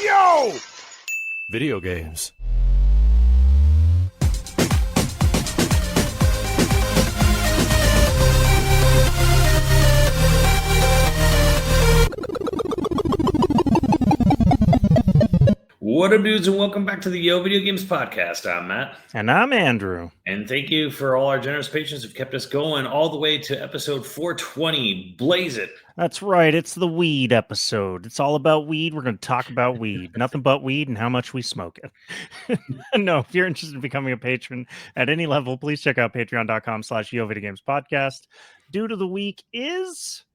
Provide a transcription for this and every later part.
Yo! Video games. What up, dudes, and welcome back to the YoVideogames podcast. I'm Matt. And I'm Andrew. And thank you for all our generous patrons who've kept us going all the way to episode 420. Blaze it. That's right. It's the weed episode. It's all about weed. We're going to talk about weed. Nothing but weed and how much we smoke it. No, if you're interested in becoming a patron at any level, please check out patreon.com/YoVideogames podcast. Due to the week is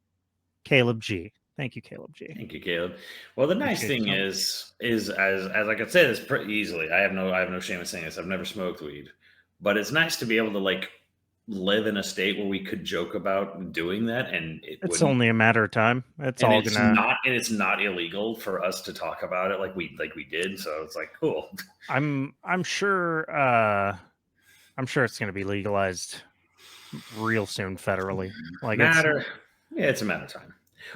Caleb G. Thank you, Caleb G. Thank you, Caleb. Well, the nice thing is as I could say this pretty easily. I have no shame in saying this. I've never smoked weed, but it's nice to be able to live in a state where we could joke about doing that, and it's only a matter of time. It's not illegal for us to talk about it like we did. So it's like cool. I'm sure it's going to be legalized real soon federally. It's a matter of time.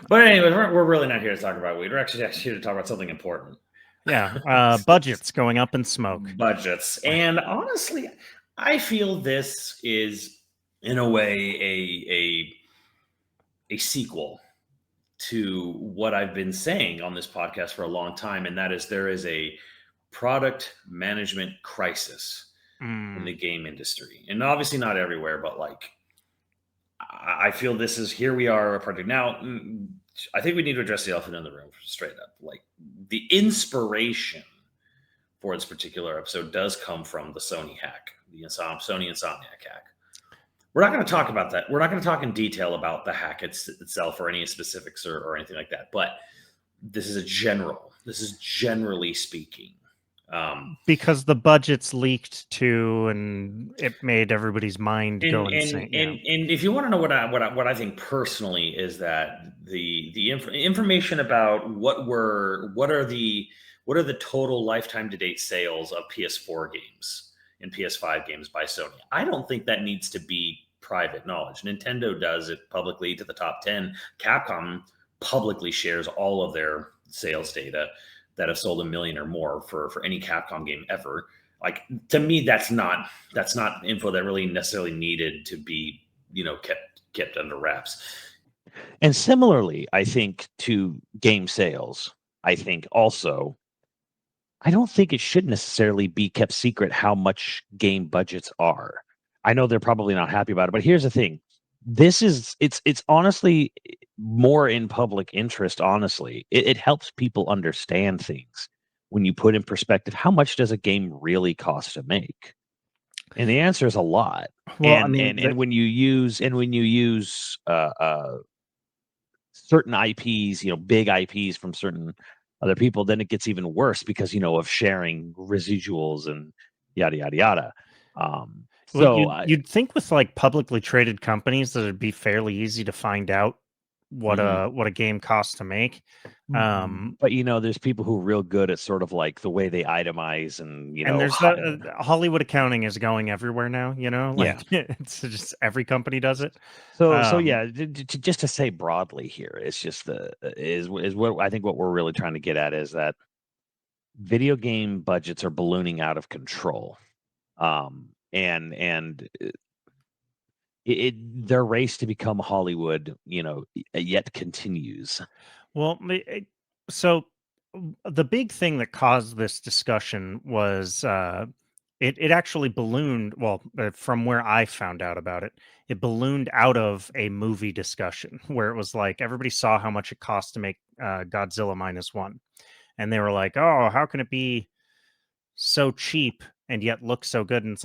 But anyway, we're really not here to talk about weed. We're actually here to talk about something important. Yeah, budgets going up in smoke. Budgets. And honestly, I feel this is, in a way, a sequel to what I've been saying on this podcast for a long time, and that is there is a product management crisis in the game industry. And obviously not everywhere, but I feel this is, here we are, a project. Now, I think we need to address the elephant in the room straight up. The inspiration for this particular episode does come from the Sony hack, the Sony Insomniac hack. We're not going to talk about that. We're not going to talk in detail about the hack itself or any specifics or anything like that. But this is generally speaking. Because the budget's leaked too, and it made everybody's mind go insane. And if you want to know what I think personally is that the information about what are the total lifetime to date sales of PS4 games and PS5 games by Sony, I don't think that needs to be private knowledge. Nintendo does it publicly to the top 10. Capcom publicly shares all of their sales data that have sold 1 million or more for any Capcom game ever. To me, that's not info that really necessarily needed to be, kept under wraps. And similarly, I think to game sales, I think also, I don't think it should necessarily be kept secret how much game budgets are. I know they're probably not happy about it, but here's the thing. It's honestly more in public interest. Honestly, it helps people understand things when you put in perspective how much does a game really cost to make, and the answer is a lot. Well, and when you use certain IPs, big IPs from certain other people, then it gets even worse because of sharing residuals and yada yada yada. So you'd think with publicly traded companies that it'd be fairly easy to find out what a game costs to make. But there's people who are real good at sort of the way they itemize and there's Hollywood accounting is going everywhere now. It's just every company does it. So yeah, just to say broadly here, it's just is what I think what we're really trying to get at is that video game budgets are ballooning out of control. And their race to become Hollywood, yet continues. Well, so the big thing that caused this discussion was it actually ballooned. Well, from where I found out about it, it ballooned out of a movie discussion where it was everybody saw how much it cost to make Godzilla -1, and they were like, "Oh, how can it be so cheap and yet look so good?" And it's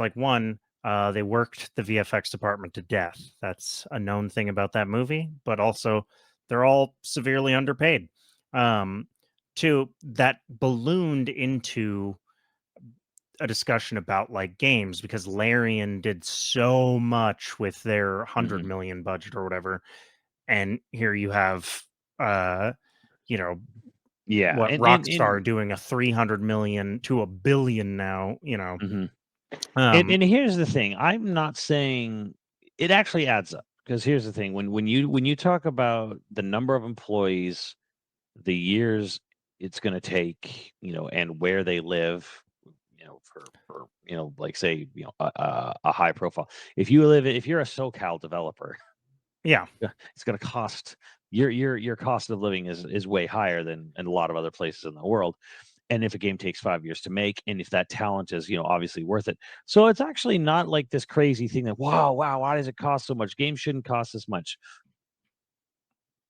they worked the VFX department to death. That's a known thing about that movie, but also they're all severely underpaid. That ballooned into a discussion about games because Larian did so much with their 100 million budget or whatever. And here you have, Rockstar doing a 300 million to $1 billion now, and here's the thing. I'm not saying it actually adds up, because here's the thing. When you talk about the number of employees, the years it's going to take, and where they live, for like say, a high profile. If you're a SoCal developer, Yeah. it's going to cost your cost of living is way higher than in a lot of other places in the world. And if a game takes 5 years to make, and if that talent is, obviously worth it. So it's actually not like this crazy thing that, wow, why does it cost so much? Games shouldn't cost this much.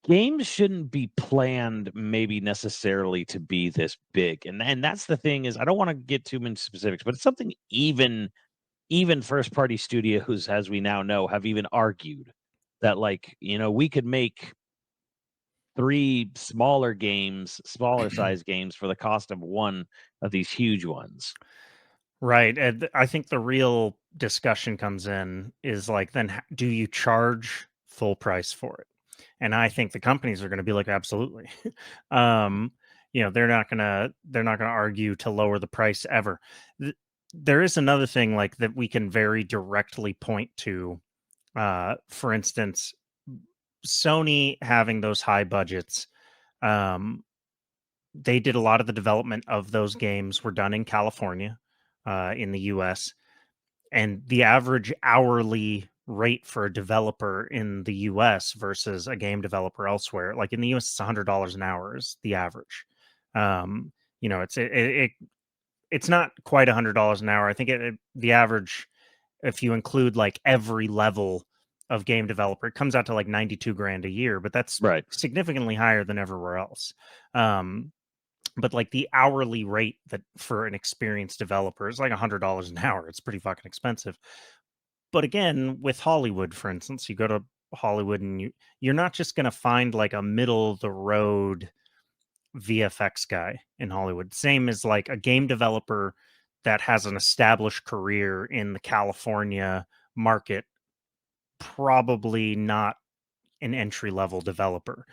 Games shouldn't be planned maybe necessarily to be this big. And that's the thing is I don't want to get too many specifics, but it's something even first party studios, as we now know, have even argued that, like, we could make 3 smaller size games for the cost of one of these huge ones. Right. And I think the real discussion comes in is like, then do you charge full price for it? And I think the companies are going to be like, absolutely. They're not gonna argue to lower the price ever. There is another thing like that we can very directly point to. For instance, Sony having those high budgets. Um, they did a lot of the development of those games were done in California, in the US, and the average hourly rate for a developer in the US versus a game developer elsewhere, like in the US, it's $100 an hour is the average. It's not quite $100 an hour. I think the average, if you include like every level of game developer, it comes out to like 92 grand a year, but that's Right. significantly higher than everywhere else. But like the hourly rate that for an experienced developer is like $100 an hour. It's pretty fucking expensive. But again, with Hollywood, for instance, you go to Hollywood and you're not just going to find like a middle of the road VFX guy in Hollywood. Same as like a game developer that has an established career in the California market, probably not an entry level developer.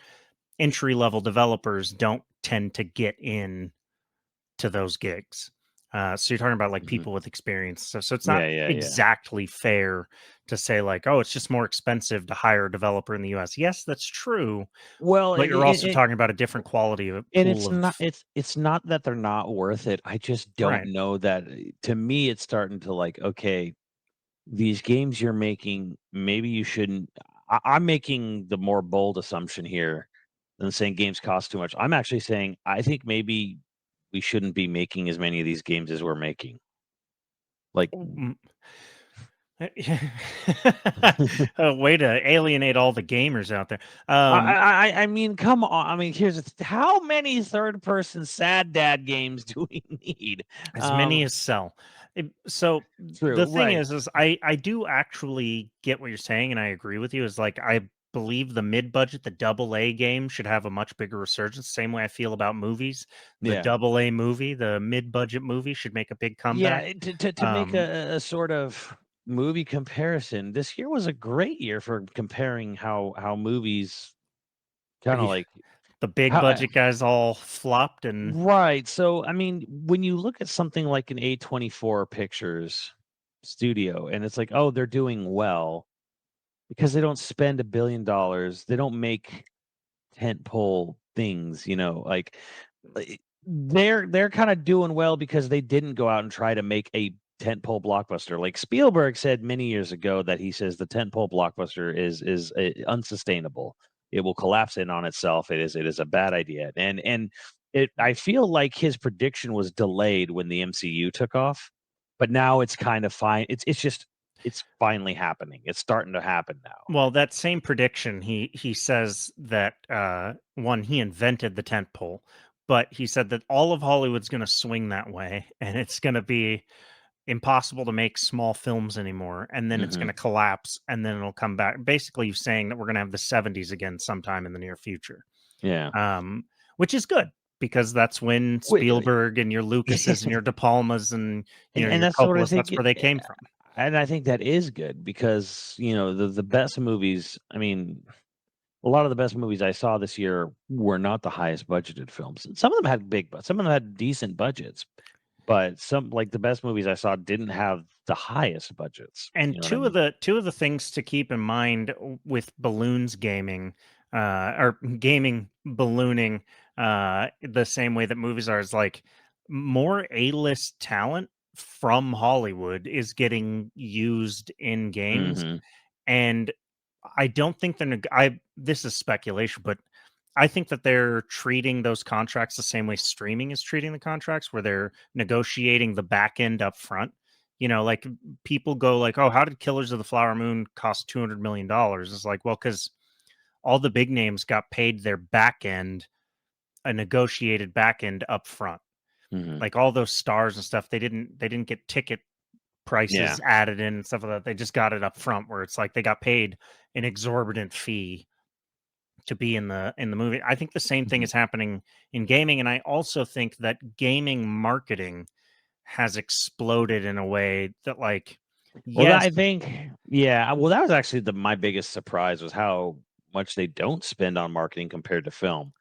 Entry level developers don't tend to get in to those gigs. So you're talking about like Mhm. people with experience. So it's not Yeah. exactly fair to say like, oh, it's just more expensive to hire a developer in the US. Yes, that's true, Well, but you're also talking about a different quality of and pool of it's not that they're not worth it. I just don't right. know that. To me, it's starting to like, okay, these games you're making, maybe you shouldn't. I'm making the more bold assumption here than saying games cost too much. I'm actually saying I think maybe we shouldn't be making as many of these games as we're making. Like, Mm. A way to alienate all the gamers out there. I mean, come on. I mean, how many third person sad dad games do we need? As many as sell. So True, the thing right. is I do actually get what you're saying, and I agree with you. Is like I believe the mid budget, the double A game should have a much bigger resurgence. Same way I feel about movies. The Yeah. double A movie, the mid budget movie, should make a big comeback. Yeah, to make a sort of movie comparison, this year was a great year for comparing how movies kind of Yeah, like the big how budget guys all flopped, and right. So I mean, when you look at something like an A24 Pictures studio, and it's like, oh, they're doing well because they don't spend $1 billion, they don't make tentpole things, they're kind of doing well because they didn't go out and try to make a tentpole blockbuster. Like Spielberg said many years ago that he says the tentpole blockbuster is unsustainable. It will collapse in on itself. It is a bad idea. And I feel like his prediction was delayed when the MCU took off, but now it's kind of fine. It's finally happening. It's starting to happen now. well, that same prediction, he says that one, he invented the tent pole, but he said that all of Hollywood's going to swing that way, and it's going to be impossible to make small films anymore, and then it's going Hmm. to collapse, and then it'll come back. Basically, you're saying that we're going to have the '70s again sometime in the near future, Yeah. which is good because that's when Wait, Spielberg and your Lucases and your De Palmas and and your that's sort of Coppolas, thing. that's where they came from. And I think that is good because, the best movies, I mean, a lot of the best movies I saw this year were not the highest budgeted films. Some of them had some of them had decent budgets, but some like the best movies I saw didn't have the highest budgets. You And know what I two of mean? the things to keep in mind with balloons gaming, or gaming ballooning, the same way that movies are. Is like more A-list talent from Hollywood is getting used in games, hmm and I don't think they're. This is speculation, but I think that they're treating those contracts the same way streaming is treating the contracts, where they're negotiating the back end up front. Like people go like, "Oh, how did Killers of the Flower Moon cost $200 million?" It's like, well, because all the big names got paid their back end, a negotiated back end up front. hmm Like all those stars and stuff, they didn't get ticket Yeah. prices added in and stuff like that. They just got it up front, where it's like they got paid an exorbitant fee to be in the movie. I think the same thing Mhm. is happening in gaming, and I also think that gaming marketing has exploded in a way that, like, Well, yes, I think, yeah. Well, that was actually my biggest surprise was how much they don't spend on marketing compared to film.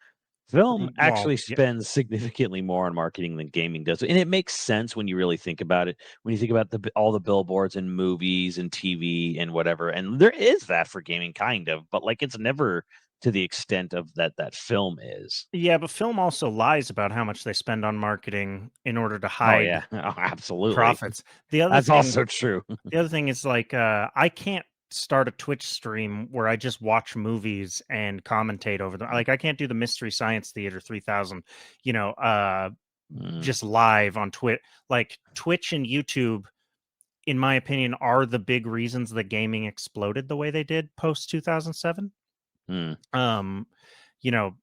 Film well, actually yeah, spends significantly more on marketing than gaming does, and it makes sense when you really think about it. When you think about all the billboards and movies and TV and whatever, and there is that for gaming, kind of, but like it's never to the extent of that film is. yeah, but film also lies about how much they spend on marketing in order to Oh hide yeah, oh, absolutely. profits. The other That's thing also true. The other thing is, like, I can't start a Twitch stream where I just watch movies and commentate over them. Like, I can't do the Mystery Science Theater 3000, you know, uh, Mm, just live on Twitch. Like, Twitch and YouTube, in my opinion, are the big reasons that gaming exploded the way they did post 2007. mm, Um,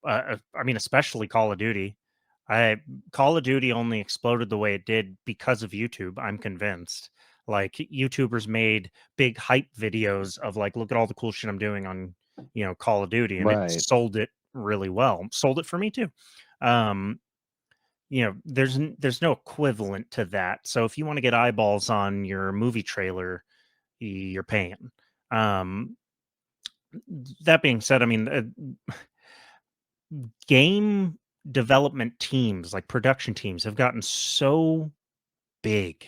I mean, especially Call of Duty. I Call of Duty only exploded the way it did because of YouTube, I'm convinced. Like YouTubers made big hype videos of like, look at all the cool shit I'm doing on, Call of Duty, and it right. sold it really well. Sold it for me too. Um, there's no equivalent to that. So if you want to get eyeballs on your movie trailer, you're paying. Um, that being said, I mean, game development teams, like production teams, have gotten so big.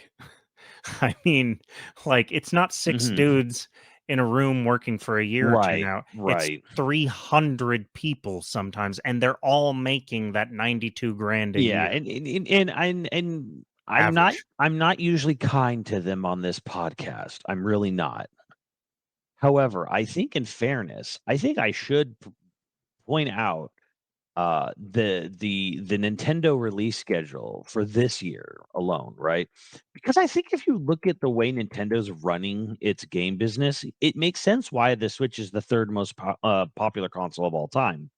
I mean, like, it's not 6 hmm dudes in a room working for a year or 2 Right, now. It's right. 300 people sometimes, and they're all making that 92 grand a Yeah, year and average. I'm not usually kind to them on this podcast. I'm really not. However, I think in fairness, I think I should point out the Nintendo release schedule for this year alone, right? Because I think if you look at the way Nintendo's running its game business, it makes sense why the Switch is the third most popular console of all time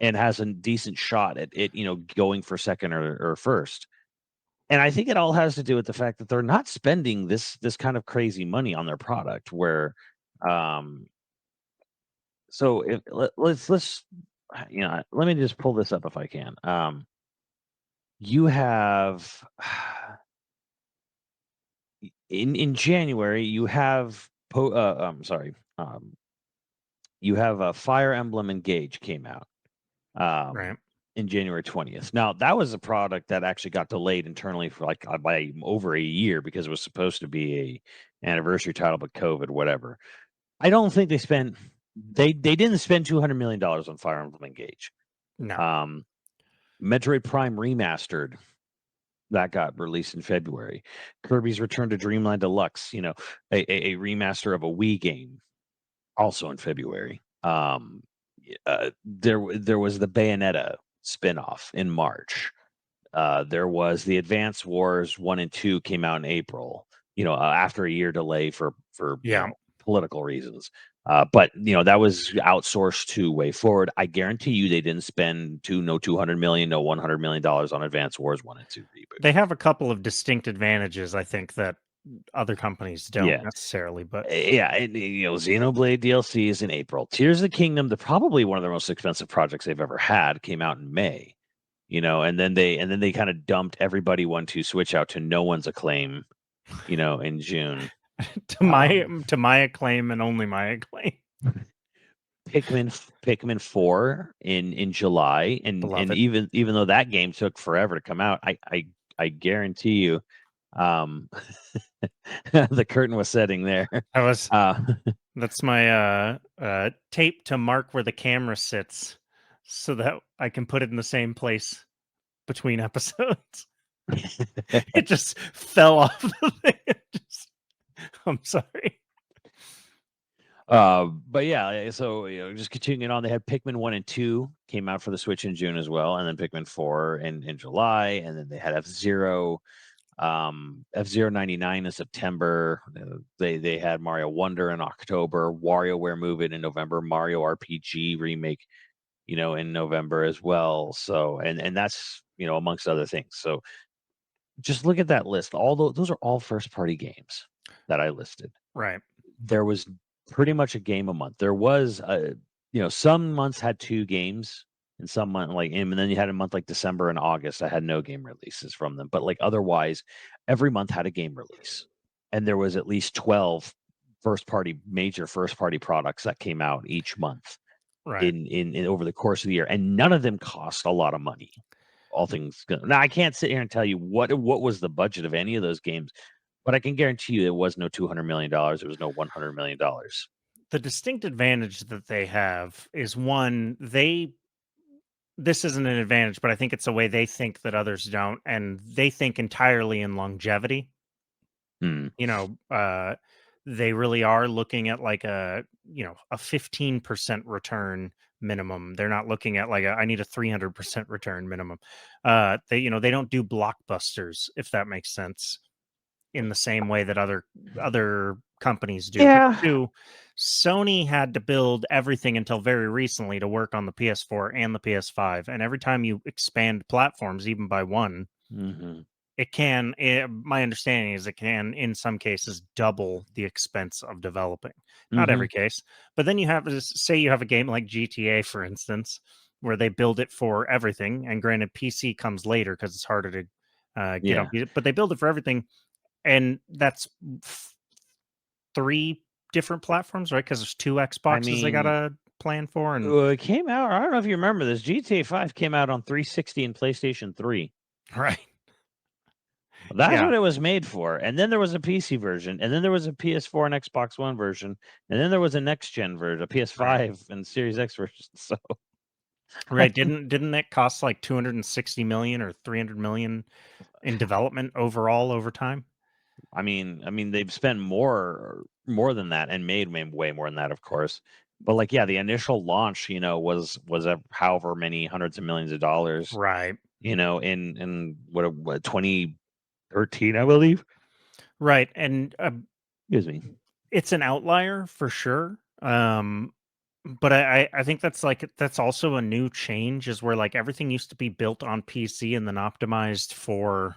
and has a decent shot at it, going for second or first. And I think it all has to do with the fact that they're not spending this kind of crazy money on their product where um so if let's let me just pull this up if I can. You have in January you have sorry. You have a Fire Emblem Engage came out. Right. In January 20th. Now, that was a product that actually got delayed internally for like by over a year because it was supposed to be a anniversary title, but COVID, whatever. I don't think they didn't spend $200 million on Fire Emblem Engage. No. Um, Metroid Prime Remastered that got released in February. Kirby's Return to Dreamland Deluxe, a remaster of a Wii game, also in February. There was the Bayonetta spinoff in March. There was the Advance Wars 1 and 2 came out in April, after a year delay for Yeah. political reasons. But that was outsourced to Way Forward. I guarantee you they didn't spend 200 million, no $100 million on Advance Wars 1 and 2 reboot. They have a couple of distinct advantages, I think, that other companies don't Yeah. necessarily, but Yeah, and Xenoblade DLC is in April. Tears of the Kingdom, probably one of their most expensive projects they've ever had, came out in May. And then they kind of dumped everybody 1-2 Switch out to no one's acclaim, in June. to my acclaim and only my acclaim. Pikmin 4 in July, and Beloved. even though that game took forever to come out, I guarantee you, um, the curtain was setting there. I was Uh, That's my tape to mark where the camera sits so that I can put it in the same place between episodes. It just fell off the thing. I'm sorry. But yeah, so just continuing on, they had Pikmin 1 and 2 came out for the Switch in June as well, and then Pikmin 4 in July, and then they had F-Zero, F-Zero 99 in September. They had Mario Wonder in October, WarioWare Move It in November, Mario RPG Remake, in November as well. So and that's amongst other things. So just look at that list. All those are all first party games that I listed. Right. There was pretty much a game a month. There was some months had 2 games, and some month and then you had a month like December and August. I had no game releases from them, but like otherwise, every month had a game release, and there was at least 12 major first party products that came out each month Right. in over the course of the year, and none of them cost a lot of money. All things now, I can't sit here and tell you what was the budget of any of those games, but I can guarantee you there was no $200 million. There was no $100 million. The distinct advantage that they have is one, this isn't an advantage, but I think it's a way they think that others don't, and they think entirely in longevity. Hmm. They really are looking at like a 15% return minimum. They're not looking at like I need a 300% return minimum. They don't do blockbusters, if that makes sense, in the same way that other companies do. Yeah. But two, Sony had to build everything until very recently to work on the PS4 and the PS5, and every time you expand platforms, even by one, Mm-hmm. my understanding is it can, in some cases, double the expense of developing. Not Mm-hmm. every case, but then you have, say you have a game like GTA, for instance, where they build it for everything, and granted, PC comes later because it's harder to get up, but they build it for everything, and that's 3 different platforms, right? Because there's 2 Xboxes they gotta plan for, and it came out. I don't know if you remember this. GTA 5 came out on 360 and PlayStation 3. right. That's what it was made for. And then there was a PC version, and then there was a PS4 and Xbox One version, and then there was a next gen version, a PS5 and Series X version. So right, didn't that cost like 260 million or 300 million in development overall over time? I mean, they've spent more than that and made way more than that, of course. But like, yeah, the initial launch, was a however many hundreds of millions of dollars, Right. in what 2013, I believe. Right, and Excuse me. it's an outlier for sure. But I think that's also a new change, is where like everything used to be built on PC and then optimized for.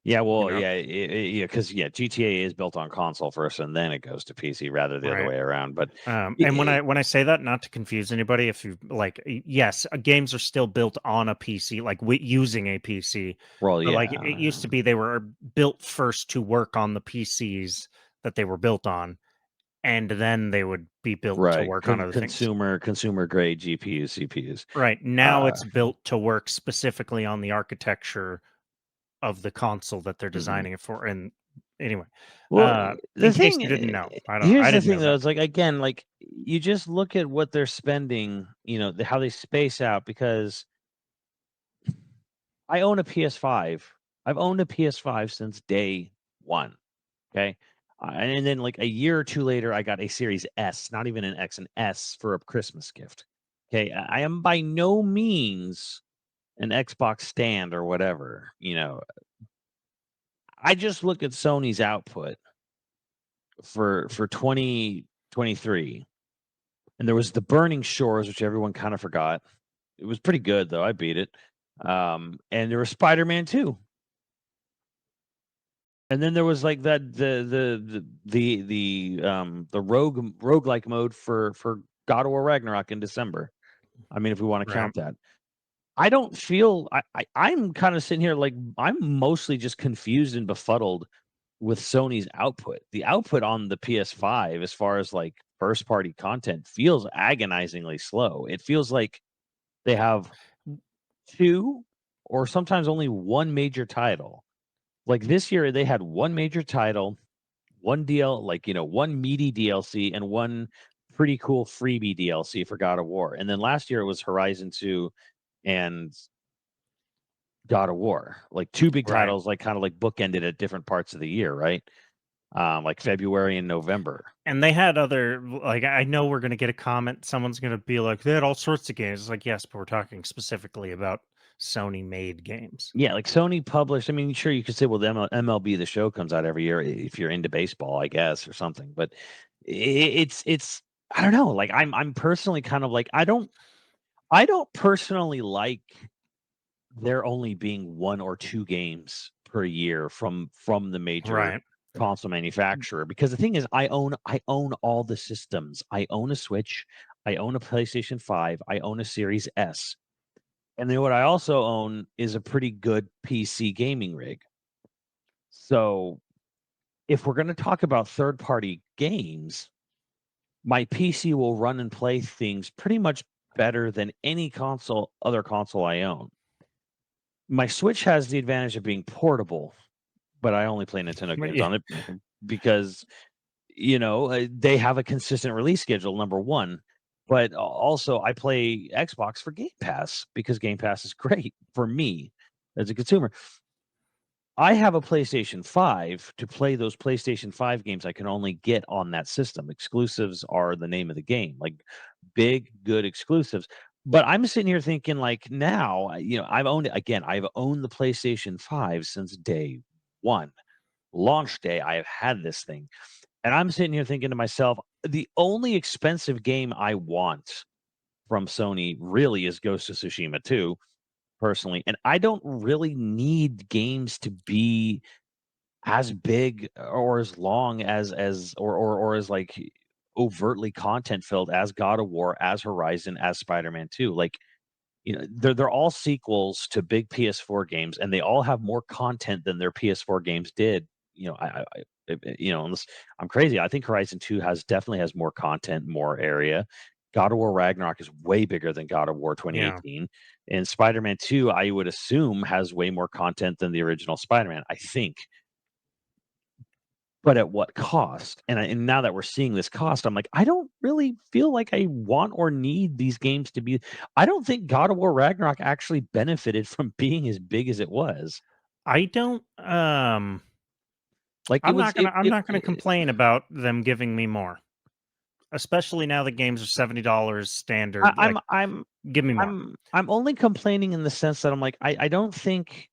Yeah, well, because GTA is built on console first, and then it goes to PC rather the other way around. But and when I say that, not to confuse anybody, if you yes, games are still built on a PC, like using a PC. Well, but like it used to be, they were built first to work on the PCs that they were built on, and then they would be built to work on other things. Consumer grade GPUs, CPUs. Right now, it's built to work specifically on the architecture of the console that they're designing it for. And anyway, well, in case you didn't know, here's I the didn't thing, know though. It's like, again, like you just look at what they're spending, how they space out. Because I own a PS5. I've owned a PS5 since day one. Okay. And then like a year or two later, I got a Series S, not even an X, an S for a Christmas gift. Okay. I am by no means an Xbox stand or whatever. I just look at Sony's output for 2023, and there was the Burning Shores, which everyone kind of forgot. It was pretty good though. I beat it. And there was Spider-Man 2. And then there was like that the roguelike mode for God of War Ragnarok in December. I mean, if we want to count that. I don't feel I'm kind of sitting here like I'm mostly just confused and befuddled with Sony's output. The output on the PS5, as far as like first party content, feels agonizingly slow. It feels like they have 2 or sometimes only 1 major title. Like this year, they had 1 major title, 1 one meaty DLC, and 1 pretty cool freebie DLC for God of War. And then last year it was Horizon 2 and God of War, like two big Right. titles, like kind of like bookended at different parts of the year, right? Like February and November. And they had other, like, I know we're going to get a comment. Someone's going to be like, they had all sorts of games. It's like, yes, but we're talking specifically about Sony made games. Yeah, like Sony published. I mean, sure, you could say, well, the MLB the Show comes out every year if you're into baseball, I guess, or something. But it's I don't know. Like I'm personally kind of like I don't personally like there only being one or two games per year from the major Right. console manufacturer, because the thing is I own all the systems. I own a Switch, I own a PlayStation 5, I own a Series S. And then what I also own is a pretty good PC gaming rig. So if we're going to talk about third party games, my PC will run and play things pretty much better than any other console I own. My Switch has the advantage of being portable, but I only play Nintendo games Yeah. on it because they have a consistent release schedule, number one. But also I play Xbox for Game Pass because Game Pass is great for me as a consumer. I have a PlayStation 5 to play those PlayStation 5 games I can only get on that system. Exclusives are the name of the game, like big, good exclusives. But I'm sitting here thinking, like, now, I've owned it again. I've owned the PlayStation 5 since day one, launch day. I have had this thing. And I'm sitting here thinking to myself, the only expensive game I want from Sony really is Ghost of Tsushima 2, personally. And I don't really need games to be as big or as long or as like overtly content filled as God of War, as Horizon, as Spider-Man 2. Like, they're all sequels to big PS4 games, and they all have more content than their PS4 games did. Unless I'm crazy, I think Horizon 2 definitely has more content, more area. God of War Ragnarok is way bigger than God of War Yeah. 2018, and Spider-Man 2, I would assume, has way more content than the original Spider-Man, I think. But at what cost? And now that we're seeing this cost, I'm like, I don't really feel like I want or need these games to be. I don't think God of War Ragnarok actually benefited from being as big as it was. I don't, Like it was, I'm not gonna complain about them giving me more. Especially now the games are $70 standard. Give me more. I'm only complaining in the sense that I'm like, I don't think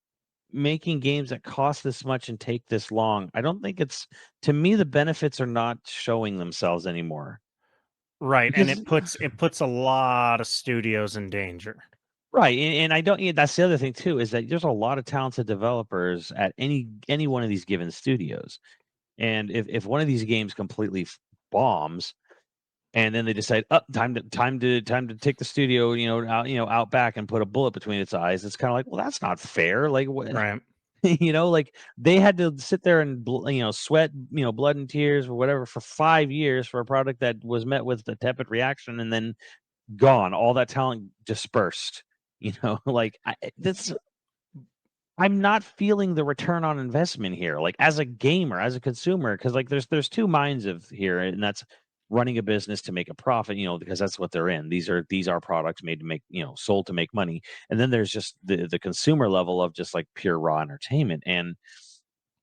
making games that cost this much and take this long, I don't think it's, to me, the benefits are not showing themselves anymore. Right, and Because it puts a lot of studios in danger. right, and I don't. That's the other thing too, is that there's a lot of talented developers at any one of these given studios, and if one of these games completely bombs, and then they decide, up, time to take the studio, out back and put a bullet between its eyes, it's kind of like, well, that's not fair. Like, what? Right. Like they had to sit there and sweat, blood and tears or whatever for 5 years for a product that was met with a tepid reaction and then gone. All that talent dispersed. Like I'm not feeling the return on investment here. Like as a gamer, as a consumer, because like there's two minds of here, and that's running a business to make a profit, because that's what they're in. These are products made to make, sold to make money. And then there's just the consumer level of just like pure raw entertainment. And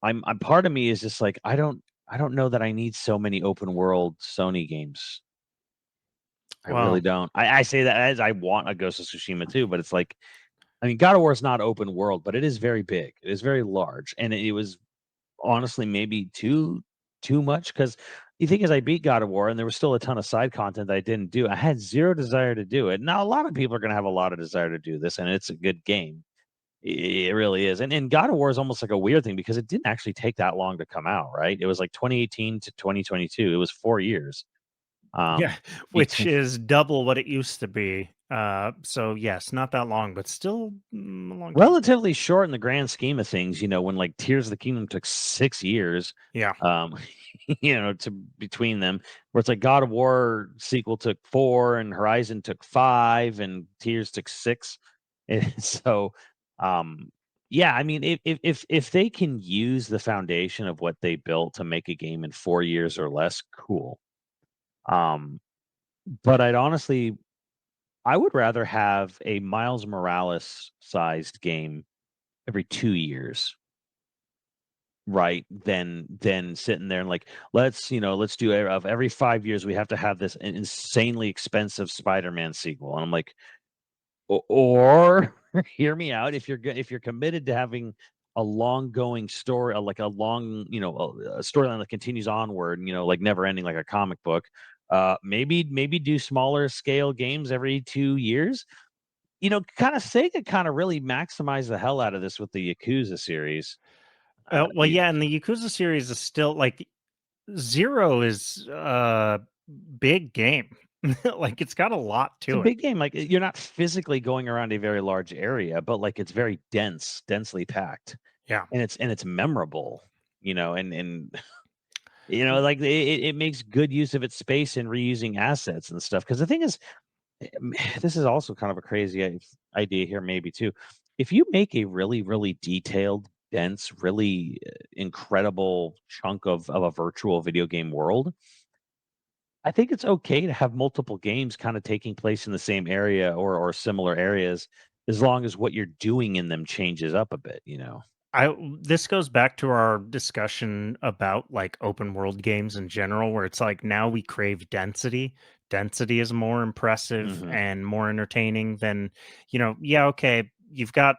I'm part of me is just like I don't know that I need so many open world Sony games. I really Well, don't. I say that as I want a Ghost of Tsushima too, but it's like, I mean, God of War is not open world, but it is very big. It is very large, and it was honestly maybe too much, because the thing is, I beat God of War, and there was still a ton of side content that I didn't do. I had zero desire to do it. Now, a lot of people are going to have a lot of desire to do this, and it's a good game. It really is. And God of War is almost like a weird thing because it didn't actually take that long to come out, right? It was like 2018 to 2022. It was 4 years. yeah, which Between is double what it used to be. So yes, not that long, but still a long time. relatively short in the grand scheme of things, when like Tears of the Kingdom took 6 years, Yeah. to between them, where it's like God of War sequel took 4 and Horizon took 5 and Tears took 6. And so, yeah, I mean, if they can use the foundation of what they built to make a game in 4 years or less, cool. Um, But I would rather have a Miles Morales sized game every 2 years, right? Than sitting there and like, let's do of every 5 years we have to have this insanely expensive Spider-Man sequel. And I'm like, or hear me out, if you're committed to having a long going story, like a long, a storyline that continues onward, like never ending, like a comic book. Maybe do smaller scale games every 2 years. Kind of Sega kind of really maximized the hell out of this with the Yakuza series. Well, yeah, and the Yakuza series is still like Zero is a big game. Like it's got a lot It's a to it. big game. Like you're not physically going around a very large area, but like it's very densely packed, Yeah. and it's memorable. And like it makes good use of its space and reusing assets and stuff. Because the thing is, this is also kind of a crazy idea here, maybe too. If you make a really, really detailed, dense, really incredible chunk of a virtual video game world, I think it's okay to have multiple games kind of taking place in the same area or similar areas, as long as what you're doing in them changes up a bit. This goes back to our discussion about like open world games in general, where it's like now we crave density. Density is more impressive Hmm. and more entertaining than, yeah, okay, you've got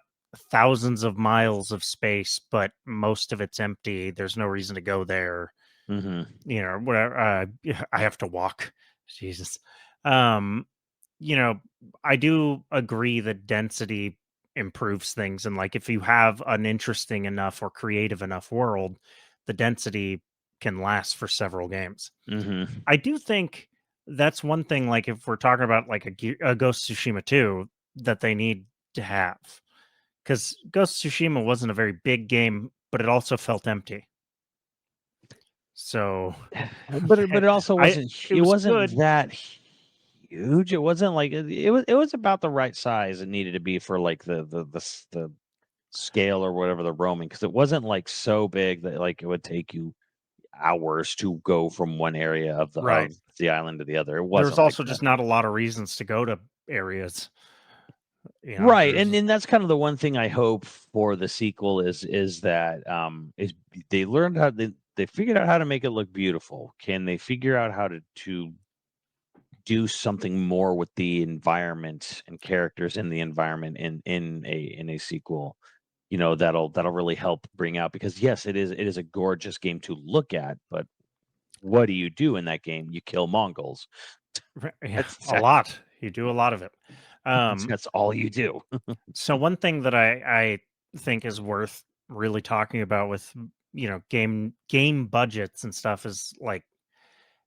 thousands of miles of space, but most of it's empty. There's no reason to go there. Hmm. Whatever. Yeah, I have to walk. Jesus. Um, you know, I do agree that density improves things. And like if you have an interesting enough or creative enough world, the density can last for several games. Hmm. I do think that's one thing, like if we're talking about like a Ghost of Tsushima 2 that they need to have. Because Ghost of Tsushima wasn't a very big game, but it also felt empty. So But it also I wasn't it it was wasn't good. that huge. It wasn't like it was about the right size it needed to be for like the scale or whatever the roaming, because it wasn't like so big that like it would take you hours to go from one area of the Right. island to the other. It There was wasn't like also that. just not a lot of reasons to go to areas. Right. There's And that's kind of the one thing I hope for the sequel is that is they learned how they figured out how to make it look beautiful. Can they figure out how to do something more with the environment and characters in the environment in a sequel? That'll really help bring out, because yes, it is a gorgeous game to look at, but what do you do in that game? You kill Mongols. yeah, That's a that's lot. You do a lot of it. that's, Um, that's all you do. so one thing that I think is worth really talking about with game budgets and stuff is like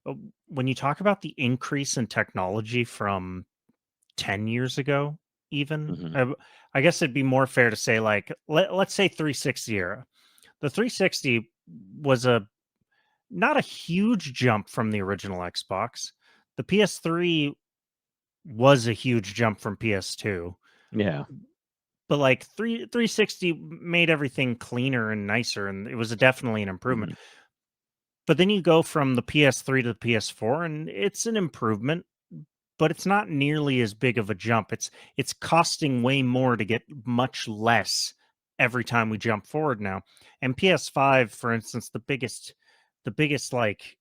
uh, when you talk about the increase in technology from 10 years ago, even Hmm. I guess it'd be more fair to say like let's say 360 era. The 360 was a not a huge jump from the original Xbox. The PS3 was a huge jump from PS2, Yeah. but like 360 made everything cleaner and nicer, and it was definitely an improvement. Mhm. But then you go from the PS3 to the PS4, and it's an improvement, but it's not nearly as big of a jump. It's costing way more to get much less every time we jump forward now. And PS5, for instance, the biggest like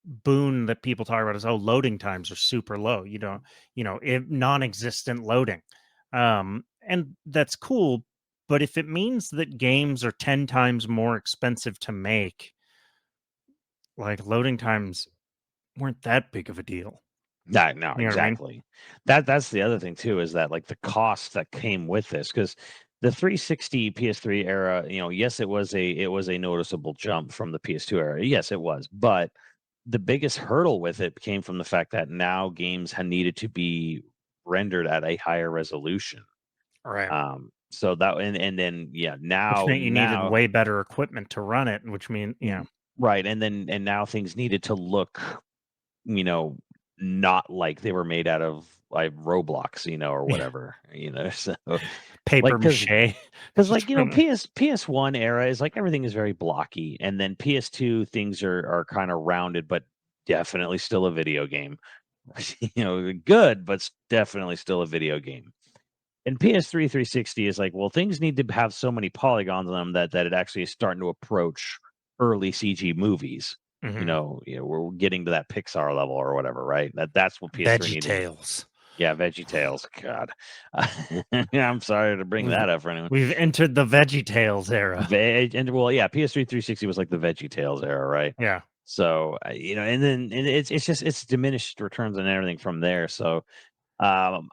boon that people talk about is loading times are super low. Non-existent loading. And that's cool, but if it means that games are 10 times more expensive to make, like loading times weren't that big of a deal. No, You know what I mean? exactly. That's the other thing too, is that like the cost that came with this, because the 360 PS3 era, yes, it was a noticeable jump from the PS2 era. Yes, it was, but the biggest hurdle with it came from the fact that now games had needed to be rendered at a higher resolution. All right. So that and then yeah, Which now meant you needed now way better equipment to run it, which mean yeah. right, and now things needed to look, you know, not like they were made out of like Roblox, or whatever, so Paper like mache. because Just like PS1 era is like everything is very blocky, and then PS2 things are kind of rounded, but definitely still a video game. good, but definitely still a video game. And PS3 360 is like, well, things need to have so many polygons on them that it actually is starting to approach early CG movies. We're getting to that Pixar level or whatever, right? That's what PS3 Veggie needed. Tales. Yeah, Veggie Tales. God, I'm sorry to bring that up for anyone. We've entered the Veggie Tales era. PS3 360 was like the Veggie Tales era, right? Yeah. So and then it's diminished returns and everything from there. So Well,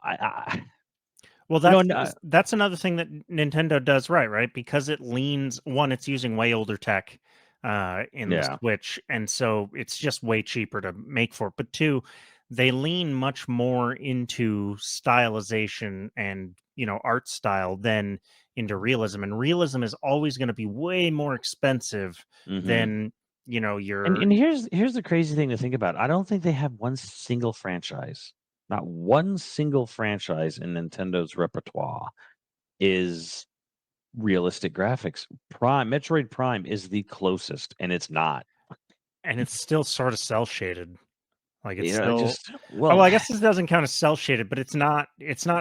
You know, that's another thing that Nintendo does right? Because it leans it's using way older tech in the Yeah. Switch, and so it's just way cheaper to make for it. But two, they lean much more into stylization and art style than into realism, and realism is always going to be way more expensive than your And here's the crazy thing to think about. I don't think they have one single franchise. Not one single franchise in Nintendo's repertoire is realistic graphics. Metroid Prime is the closest, and it's not. and it's still sort of cell shaded. Like it's still well, I guess this doesn't count as cell shaded, but it's not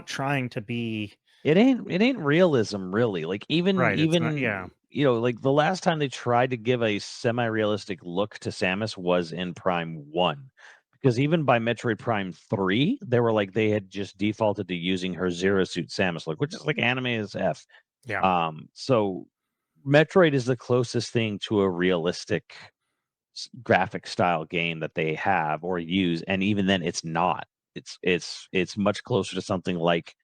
trying to be it ain't realism really. Like even right. It's not, even like the last time they tried to give a semi-realistic look to Samus was in Prime 1. Because even by Metroid Prime 3, they were like they had just defaulted to using her Zero Suit Samus look, which is like anime as F. yeah. So Metroid is the closest thing to a realistic graphic style game that they have or use, and even then it's not. It's much closer to something like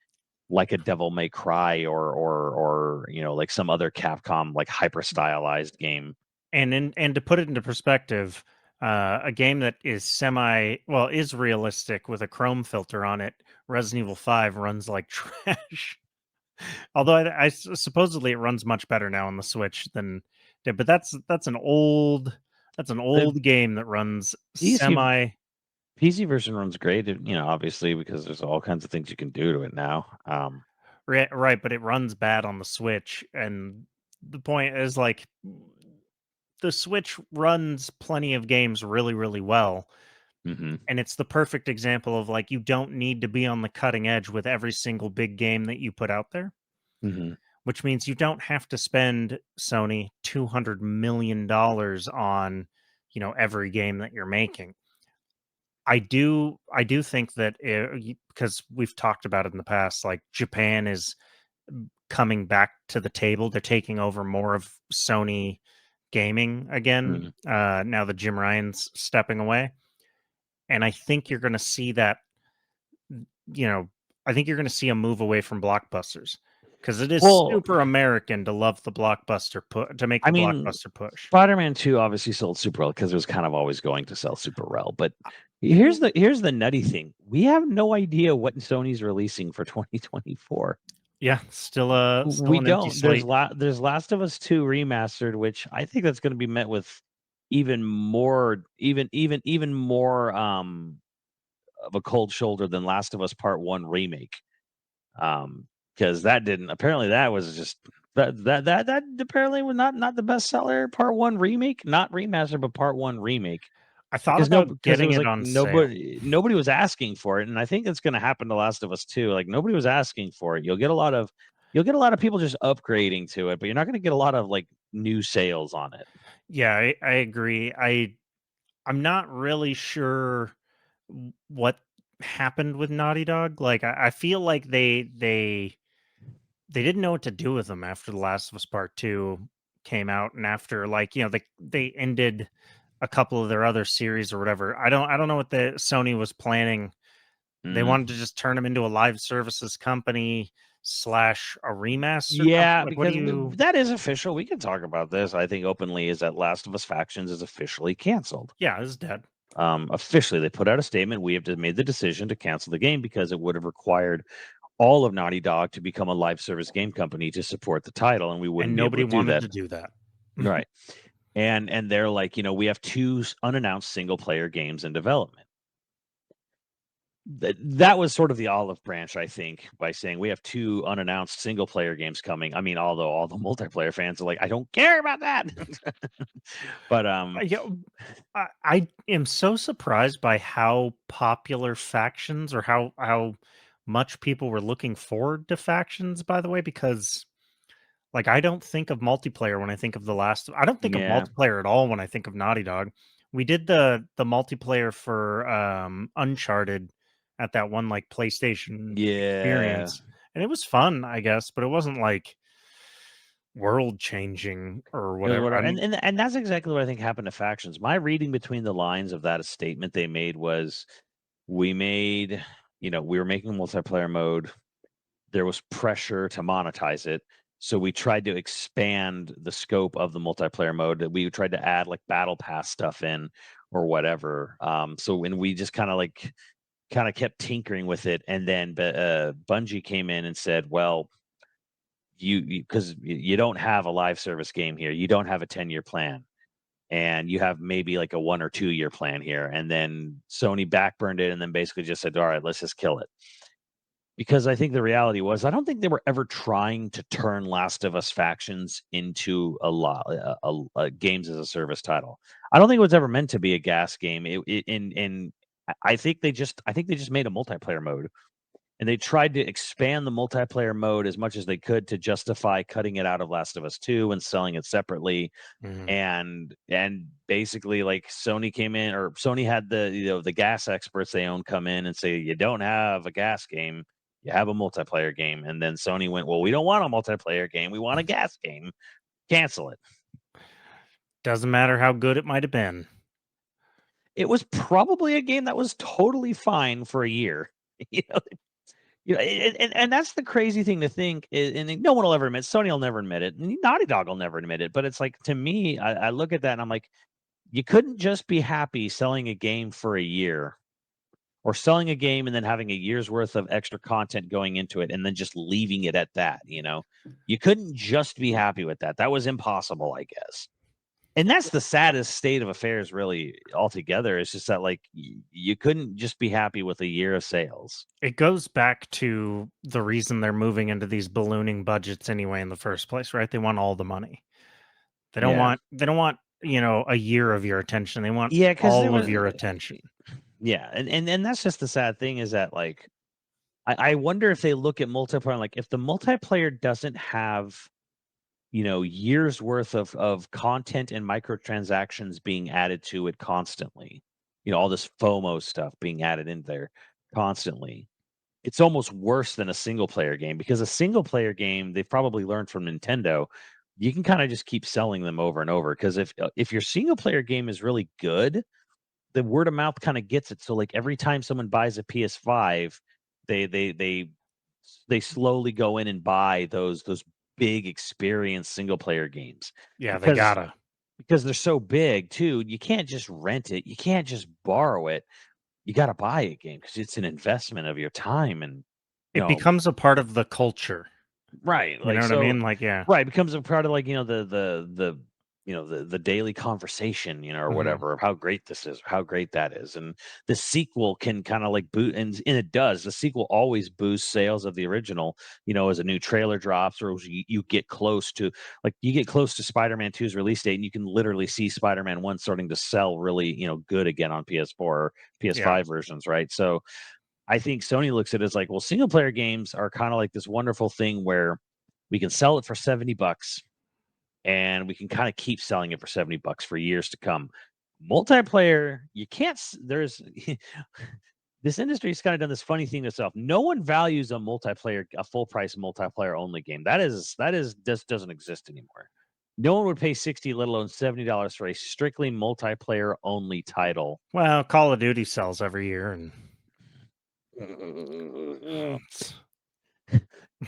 a Devil May Cry or like some other Capcom like hyper stylized game. And to put it into perspective, a game that is realistic with a chrome filter on it, Resident Evil 5 runs like trash. Although supposedly it runs much better now on the Switch than did, but that's an old The game that runs PC semi PC version runs great, obviously because there's all kinds of things you can do to it now. right, but it runs bad on the Switch, and the point is like the Switch runs plenty of games really, really well. hmm And it's the perfect example of like you don't need to be on the cutting edge with every single big game that you put out there, hmm which means you don't have to spend Sony $200 million on, every game that you're making. I do think that because we've talked about it in the past, like Japan is coming back to the table. They're taking over more of Sony gaming again. Now that Jim Ryan's stepping away, and I think you're going to see that. You know, I think you're going to see a move away from blockbusters because it is Well, super American to love the blockbuster to make I the mean, blockbuster push. Spider-Man 2 obviously sold super well because it was kind of always going to sell super well. But Mm. here's the nutty thing. We have no idea what Sony's releasing for 2024. Yeah, still We an empty don't. There's slate. there's Last of Us 2 remastered, which I think that's going to be met with even more of a cold shoulder than Last of Us Part 1 remake. Because that didn't apparently that was just that apparently was not the bestseller. Part 1 remake, not remaster, but Part 1 remake. I thought about Because it getting was it like on sale. nobody was asking for it, and I think that's going to happen to Last of Us 2. Like nobody was asking for it. You'll get a lot of people just upgrading to it, but you're not going to get a lot of like new sales on it. Yeah, I agree. I'm not really sure what happened with Naughty Dog. Like I feel like they didn't know what to do with them after The Last of Us Part 2 came out, and after like, they ended a couple of their other series or whatever. I don't know what the Sony was planning. They Mm. wanted to just turn them into a live services company slash a remaster company. Yeah, Like, what do because you that is official. We can talk about this. I think openly is that Last of Us Factions is officially canceled. Yeah, it's dead. Officially, they put out a statement. We have made the decision to cancel the game because it would have required all of Naughty Dog to become a live service game company to support the title, and we wouldn't And be able nobody to do wanted that. to do that. Right. And they're like, we have 2 unannounced single player games in development. that was sort of the olive branch, I think, by saying we have 2 unannounced single player games coming. I mean, although all the multiplayer fans are like, I don't care about that. But Yeah, I am so surprised by how popular factions, or how much people were looking forward to factions, by the way, because like I don't think of multiplayer when I think of I don't think of yeah, multiplayer at all when I think of Naughty Dog. We did the multiplayer for Uncharted at that one like PlayStation yeah. experience, and it was fun, I guess, but it wasn't like world changing or It was whatever. whatever, and that's exactly what I think happened to factions. My reading between the lines of that statement they made was, we made, we were making multiplayer mode. There was pressure to monetize it, so we tried to expand the scope of the multiplayer mode. We tried to add like battle pass stuff in or whatever. So when we just kind of kept tinkering with it, and then Bungie came in and said, well, because you don't have a live service game here, you don't have a 10-year plan, and you have maybe like a 1 or 2-year plan here. And then Sony backburned it and then basically just said, all right, let's just kill it. Because I think the reality was, I don't think they were ever trying to turn Last of Us Factions into a games as a service title. I don't think it was ever meant to be a gas game. I think they just made a multiplayer mode, and they tried to expand the multiplayer mode as much as they could to justify cutting it out of Last of Us 2 and selling it separately. Mhm. And basically, like, Sony had the gas experts they own come in and say, you don't have a gas game, you have a multiplayer game. And then Sony went, well, we don't want a multiplayer game, we want a gas game, cancel it. Doesn't matter how good it might have been. It was probably a game that was totally fine for a year. you know and that's the crazy thing to think and no one will ever admit, Sony will never admit it, and Naughty Dog will never admit it. But it's like, to me, I look at that and I'm like, you couldn't just be happy selling a game for a year, or selling a game and then having a year's worth of extra content going into it and then just leaving it at that. You couldn't just be happy with that. That was impossible, I guess. And that's the saddest state of affairs, really, altogether. It's just that, like, you couldn't just be happy with a year of sales. It goes back to the reason they're moving into these ballooning budgets anyway in the first place, right? They want all the money. Yeah. They don't want, a year of your attention. They want Yeah, because there all of was, your attention. yeah, and that's just the sad thing, is that, like, I wonder if they look at multiplayer, like, if the multiplayer doesn't have, years worth of content and microtransactions being added to it constantly, all this FOMO stuff being added in there constantly, it's almost worse than a single player game. Because a single player game, they've probably learned from Nintendo, you can kind of just keep selling them over and over. Because if your single player game is really good, the word of mouth kind of gets it. So, like, every time someone buys a PS5, they slowly go in and buy those big experience single player games, Yeah, they because gotta. they're so big too. You can't just rent it. You can't just borrow it. You got to buy a game because it's an investment of your time. And you It know becomes a part of the culture. right, You know like, what I so, mean? Like, yeah. right, becomes a part of, like, the daily conversation, or Mhm. whatever, of how great this is, how great that is. And the sequel can kind of like boot, and it does. The sequel always boosts sales of the original, as a new trailer drops, or as you get close to, like, you get close to Spider-Man 2's release date, and you can literally see Spider-Man 1 starting to sell really, good again on PS4 or Yeah. PS5 versions, right? So I think Sony looks at it as like, well, single player games are kind of like this wonderful thing where we can sell it for $70, and we can kind of keep selling it for $70 for years to come. Multiplayer, you can't. There's this industry's kind of done this funny thing itself. No one values a full price multiplayer only game. Just doesn't exist anymore. No one would pay 60, let alone $70 for a strictly multiplayer only title. Well, Call of Duty sells every year, and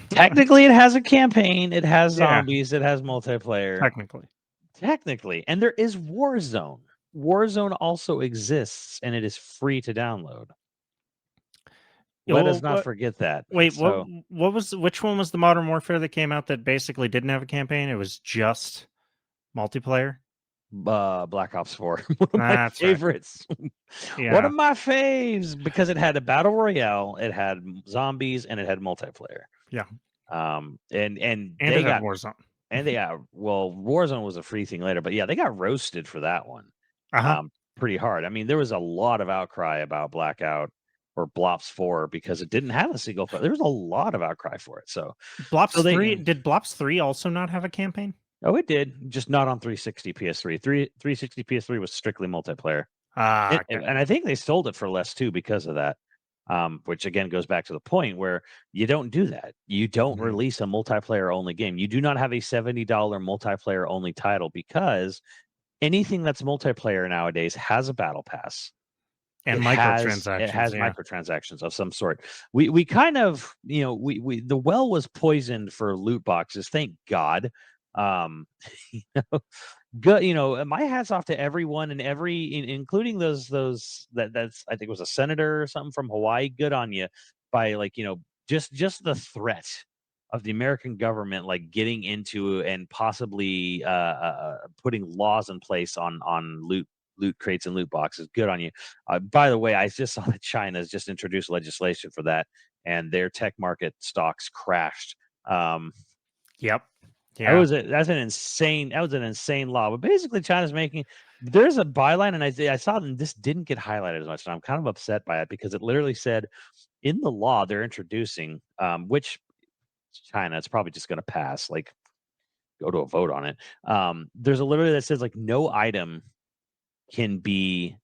Technically, it has a campaign, it has yeah, zombies, it has multiplayer. technically. Technically, and there is Warzone. Warzone also exists, and it is free to download. Yeah, Let us well, not forget that. wait, So, which one was the Modern Warfare that came out that basically didn't have a campaign? It was just multiplayer? Black Ops 4. One of my That's right. favorites. One Yeah. of my faves because it had a battle royale, it had zombies, and it had multiplayer. Yeah. And And they it had got Warzone. and they got well, Warzone was a free thing later, but yeah, they got roasted for that one. Uh-huh. Pretty hard. I mean, there was a lot of outcry about Blackout or Blops 4 because it didn't have a single player. There was a lot of outcry for it. So Blops they 3, did Blops 3 also not have a campaign? oh, it did, just not on 360 PS3. 360 PS3 was strictly multiplayer. Ah, And okay. and I think they sold it for less too because of that. Which again goes back to the point where you don't do that. You don't Mhm. release a multiplayer only game. You do not have a $70 multiplayer only title because anything that's multiplayer nowadays has a battle pass. And It has microtransactions, yeah. microtransactions of some sort. We kind of, we the well was poisoned for loot boxes, thank God. Um, you know, good, my hat's off to everyone and including those that's I think it was a senator or something from Hawaii. Good on you by just the threat of the American government like getting into and possibly putting laws in place on loot crates and loot boxes. Good on you. By the way, I just saw that China has just introduced legislation for that, and their tech market stocks crashed. Yep. That Yeah. was an insane law. But basically, China's making there's a byline, and I saw that this didn't get highlighted as much, and I'm kind of upset by it because it literally said in the law they're introducing, which China, it's probably just going to pass. Like, go to a vote on it. There's a literally that says like no item can be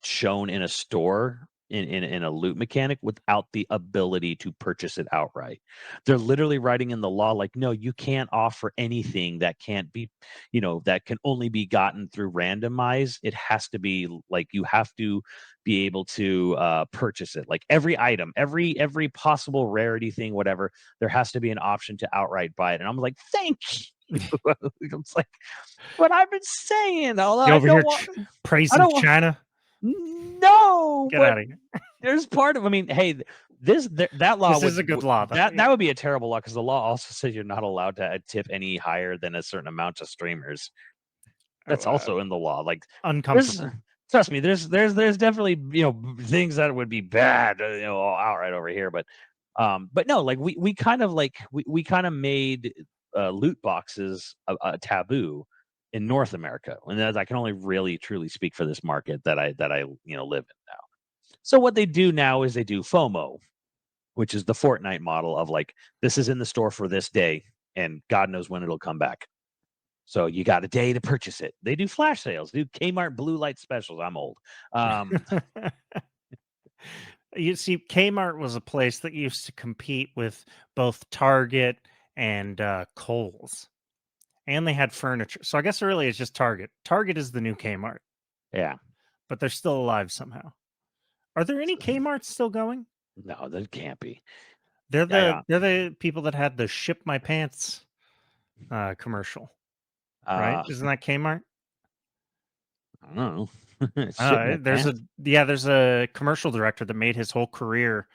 shown in a store in a loot mechanic without the ability to purchase it outright. They're literally writing in the law like, no, you can't offer anything that can't be, that can only be gotten through randomize. It has to be like you have to be able to purchase it. Like every item, every possible rarity thing, whatever, there has to be an option to outright buy it. And I'm like, thank you. It's like what I've been saying. Although You I over here don't want. I praising don't want. China? No, Get but out of here. there's part of. I mean, hey, that law This is a good law, though. that Yeah. would be a terrible law because the law also says you're not allowed to tip any higher than a certain amount to streamers. That's also in the law. Like, Uncomfortable. trust me, there's definitely things that would be bad, outright over here, but no, like we kind of made loot boxes a taboo in North America, and I can only really truly speak for this market that I live in now. So what they do now is they do FOMO, which is the Fortnite model of like this is in the store for this day, and God knows when it'll come back. So you got a day to purchase it. They do flash sales, do Kmart blue light specials. I'm old. You see, Kmart was a place that used to compete with both Target and Kohl's, and they had furniture. So I guess really it's just Target. Target is the new Kmart, Yeah. but they're still alive somehow. Are there any Kmarts still going? No, that can't be. They're Yeah, they're the people that had the "Ship My Pants" commercial, right? Isn't that Kmart? I don't know. Shit my There's pants. there's a commercial director that made his whole career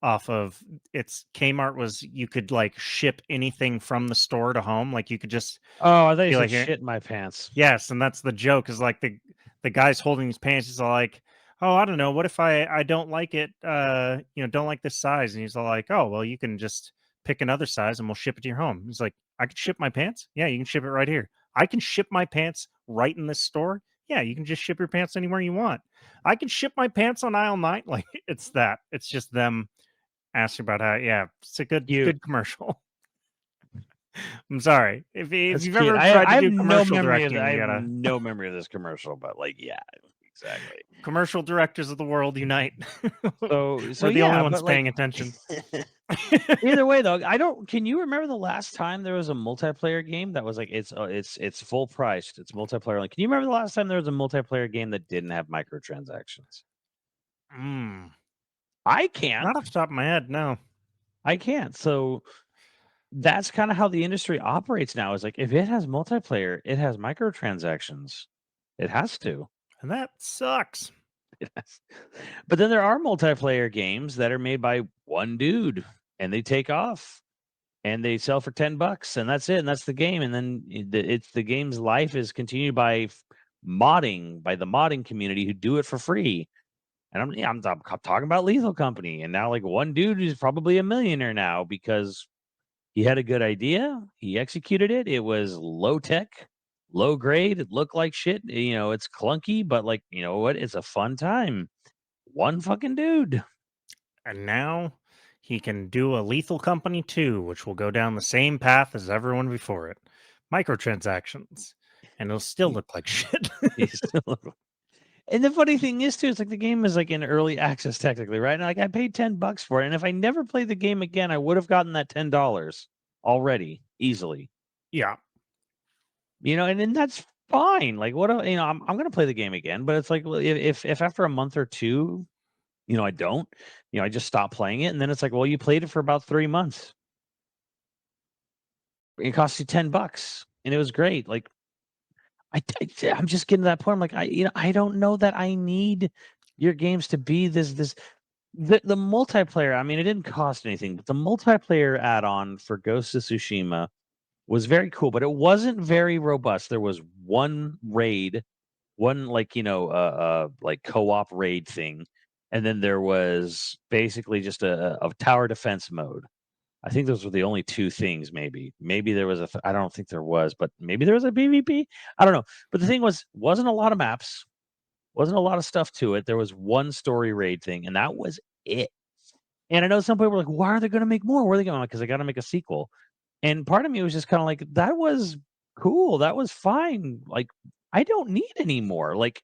off of it's Kmart was you could like ship anything from the store to home. Like you could just Oh, I thought you be said like, "Here." shit my pants. Yes, and that's the joke is like the guy's holding his pants. He's all like, "Oh, I don't know. What if I don't like it? Don't like this size?" And he's all like, "Oh, well, you can just pick another size and we'll ship it to your home." He's like, "I can ship my pants? Yeah, you can ship it right here. I can ship my pants right in this store. Yeah, you can just ship your pants anywhere you want. I can ship my pants on aisle 9." Like it's that. It's just them asking about how. Yeah, it's a Cute. good commercial. I'm sorry if That's you've cute. ever tried I to have do no commercial memory of directing, that. I you have gotta. no memory of this commercial, but like, yeah, exactly. Commercial directors of the world unite. So We're the only yeah, ones but like paying attention. either way though, I don't. Can you remember the last time there was a multiplayer game that was like it's full priced, it's multiplayer only? Can you remember the last time there was a multiplayer game that didn't have microtransactions? Mm, I can't. not off the top of my head, no. I can't. So that's kind of how the industry operates now. Is like if it has multiplayer, it has microtransactions. It has to. And that sucks. It has. But then there are multiplayer games that are made by one dude and they take off. and they sell for $10, and that's it, and that's the game. And then it's the game's life is continued by modding, by the modding community who do it for free. And I'm talking about Lethal Company, and now like one dude is probably a millionaire now because he had a good idea, he executed it. It was low tech, low grade. It looked like shit. It's clunky, but like you know what? It's a fun time. One fucking dude. And now he can do a Lethal Company 2, which will go down the same path as everyone before it. Microtransactions. And it'll still look like shit. He's still And the funny thing is too, it's like the game is like in early access technically, right? And like I paid $10 for it, and if I never played the game again, I would have gotten that $10 already easily. Yeah. And then that's fine. Like I'm gonna play the game again, but it's like well, if after a month or two, I don't, I just stop playing it, and then it's like, well, you played it for about 3 months. It cost you $10, and it was great. Like I'm just getting to that point. I'm like, I don't know that I need your games to be this. The multiplayer. I mean, it didn't cost anything, but the multiplayer add-on for Ghost of Tsushima was very cool, but it wasn't very robust. There was one raid, one like like co-op raid thing, and then there was basically just a tower defense mode. I think those were the only two things. Maybe there was I don't think there was, but maybe there was a PvP. I don't know. But the thing wasn't a lot of maps, wasn't a lot of stuff to it. There was one story raid thing, and that was it. And I know some people were like, "Why are they going to make more? Where are they going?" Because they got to make a sequel. And part of me was just kind of like, "That was cool. That was fine. Like, I don't need any more. Like,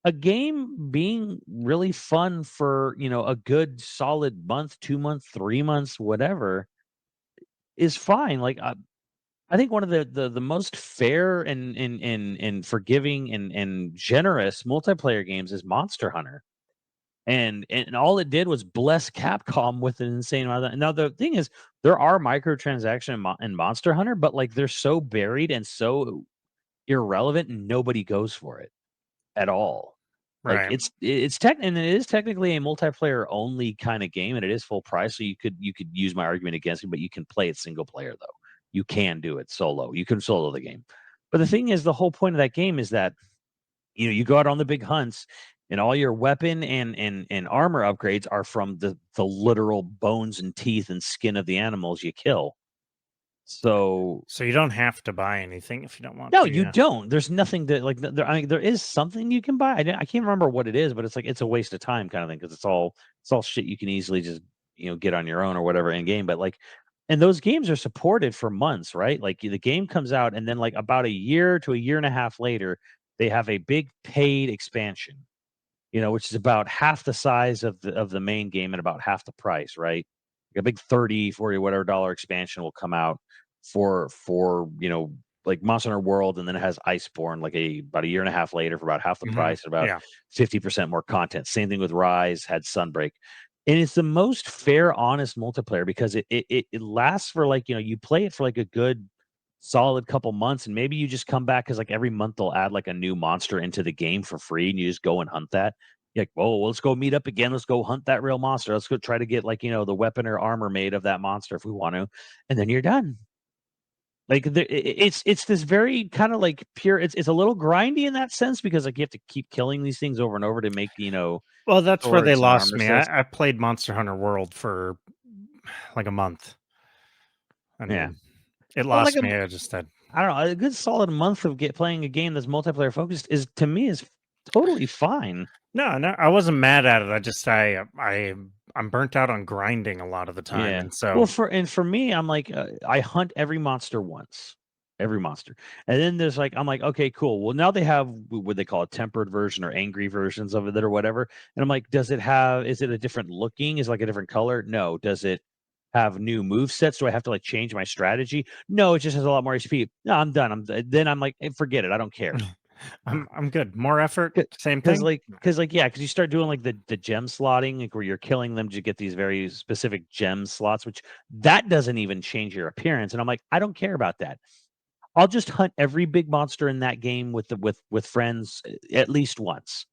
a game being really fun for a good solid month, 2 months, 3 months, whatever." Is fine. Like I think one of the most fair and forgiving and generous multiplayer games is Monster Hunter, and all it did was bless Capcom with an insane amount of that. Now the thing is, there are microtransactions in Monster Hunter, but like they're so buried and so irrelevant, nobody goes for it at all. Like Right. and it is technically a multiplayer only kind of game, and it is full price. So you could use my argument against it, but you can play it single player though. You can do it solo. You can solo the game. But the thing is, the whole point of that game is that you go out on the big hunts, and all your weapon and armor upgrades are from the literal bones and teeth and skin of the animals you kill. So you don't have to buy anything if you don't want no, to. you Yeah. don't. There's nothing that like I mean, there is something you can buy. I can't remember what it is, but it's like it's a waste of time kind of thing because it's all shit you can easily just get on your own or whatever in game. But like, and those games are supported for months, right? Like the game comes out, and then like about a year to a year and a half later, they have a big paid expansion. Which is about half the size of the main game and about half the price, right? Like a big 30, 40, whatever dollar expansion will come out for like Monster Hunter World, and then it has Iceborne like about a year and a half later for about half the price and about Yeah. 50% more content. Same thing with Rise, had Sunbreak. And it's the most fair, honest multiplayer because it lasts for like, you play it for like a good solid couple months, and maybe you just come back because like every month they'll add like a new monster into the game for free, and you just go and hunt that. You're like, well, let's go meet up again. Let's go hunt that real monster. Let's go try to get like the weapon or armor made of that monster if we want to, and then you're done. Like it's this very kind of like pure. It's a little grindy in that sense because like you have to keep killing these things over and over to make Well, that's where they swords and lost armor me. sets. I played Monster Hunter World for like a month, Yeah, and it well, like lost me. I just said, I don't know, a good solid month of playing a game that's multiplayer focused is to me is totally fine. no, I wasn't mad at it. I just I'm burnt out on grinding a lot of the time, Yeah. and so Well, for me, I'm like I hunt every monster once, every monster, and then there's like I'm like okay, cool. Well, now they have what they call a tempered version or angry versions of it or whatever, and I'm like, does it have? Is it a different looking? Is it like a different color? No. Does it have new move sets? Do I have to like change my strategy? No, it just has a lot more HP. No, I'm done. Then I'm like, forget it. I don't care. I'm good. More effort, same thing. Because you start doing like the gem slotting, like where you're killing them to get these very specific gem slots, which that doesn't even change your appearance. And I'm like, I don't care about that. I'll just hunt every big monster in that game with friends at least once.